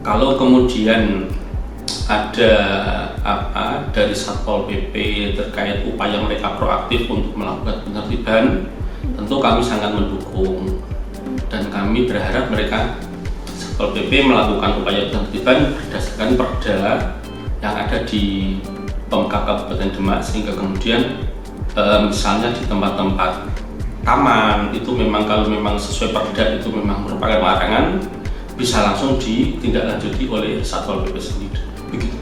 Kalau kemudian ada dari Satpol PP terkait upaya mereka proaktif untuk melakukan penertiban, tentu kami sangat mendukung dan kami berharap mereka Satpol PP melakukan upaya penertiban berdasarkan perda yang ada di Pemkab Kabupaten Demak, sehingga kemudian misalnya di tempat-tempat taman itu memang kalau memang sesuai perda itu memang merupakan larangan, bisa langsung ditindaklanjuti oleh Satpol PP sendiri. Begitu.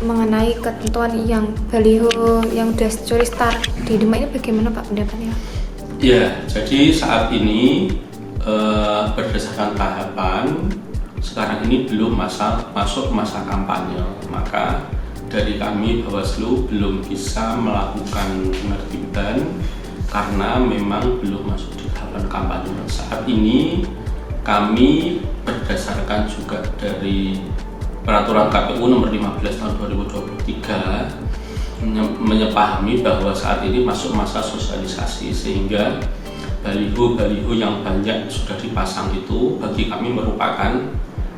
Mengenai ketentuan yang baliho yang udah curi start di Demak ini bagaimana Pak pendapatnya? Ya, jadi saat ini berdasarkan tahapan sekarang ini belum masuk masa kampanye, maka dari kami Bawaslu belum bisa melakukan penertiban karena memang belum masuk di tahapan kampanye. Saat ini kami berdasarkan juga dari Peraturan KPU nomor 15 tahun 2023 menyepahami bahwa saat ini masuk masa sosialisasi, sehingga baliho-baliho yang banyak sudah dipasang itu bagi kami merupakan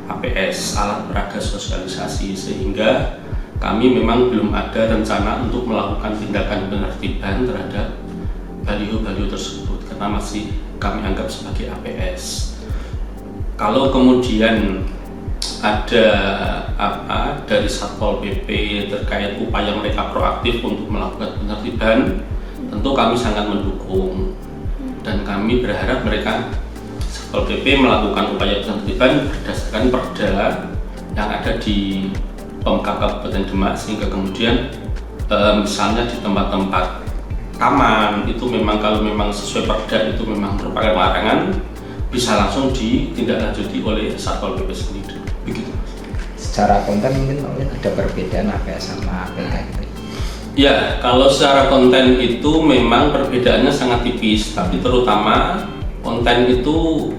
APS, alat peraga sosialisasi, sehingga kami memang belum ada rencana untuk melakukan tindakan penertiban terhadap baliho-baliho tersebut karena masih kami anggap sebagai APS. Kalau kemudian ada dari Satpol PP terkait upaya mereka proaktif untuk melakukan penertiban, tentu kami sangat mendukung dan kami berharap mereka Satpol PP melakukan upaya penertiban berdasarkan perda yang ada di Pemkab Kabupaten Demak, sehingga kemudian misalnya di tempat-tempat taman itu memang kalau memang sesuai perda itu memang merupakan larangan, bisa langsung ditindaklanjuti oleh Satpol PP sendiri. Begitu. Secara konten mungkin ada perbedaan APS sama APK gitu. Ya, kalau secara konten itu memang perbedaannya sangat tipis, tapi terutama konten itu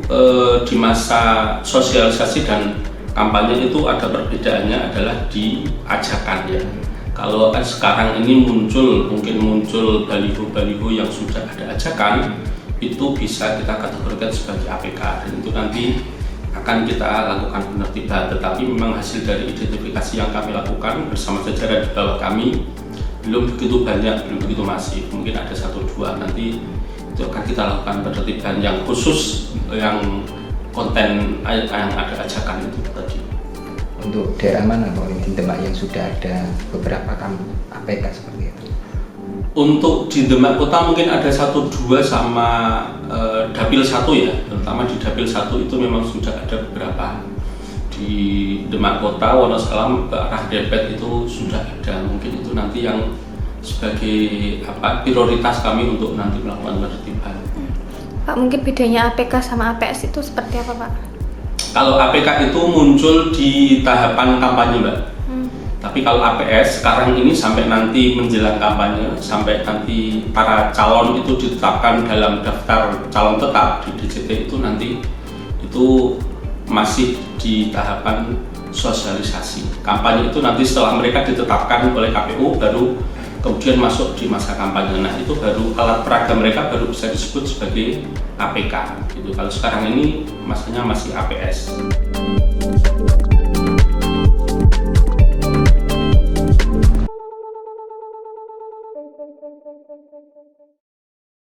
di masa sosialisasi dan kampanye itu ada perbedaannya adalah di ajakan ya. Kalau sekarang ini mungkin muncul baliho-baliho yang sudah ada ajakan, itu bisa kita kategorikan sebagai APK dan itu nanti akan kita lakukan penertiban, tetapi memang hasil dari identifikasi yang kami lakukan bersama jajaran di bawah kami belum begitu banyak, belum begitu masif, mungkin ada 1-2 nanti itu akan kita lakukan penertiban yang khusus yang konten yang ada ajakan itu tadi. Untuk daerah mana Pak di Demak yang sudah ada beberapa APK seperti itu? Untuk di Demak Kota mungkin ada 1-2 sama Dapil 1 ya, terutama di Dapil 1 itu memang sudah ada beberapa. Di Demak Kota, Wonosalam ke arah Depet itu sudah ada, mungkin itu nanti yang sebagai prioritas kami untuk nanti melakukan penertiban. Pak, mungkin bedanya APK sama APS itu seperti apa Pak? Kalau APK itu muncul di tahapan kampanye Mbak. Tapi kalau APS sekarang ini sampai nanti menjelang kampanye, sampai nanti para calon itu ditetapkan dalam daftar calon tetap di DJT itu nanti itu masih di tahapan sosialisasi. Kampanye itu nanti setelah mereka ditetapkan oleh KPU baru kemudian masuk di masa kampanye. Nah itu baru alat peraga mereka baru bisa disebut sebagai APK. Gitu. Kalau sekarang ini masanya masih APS.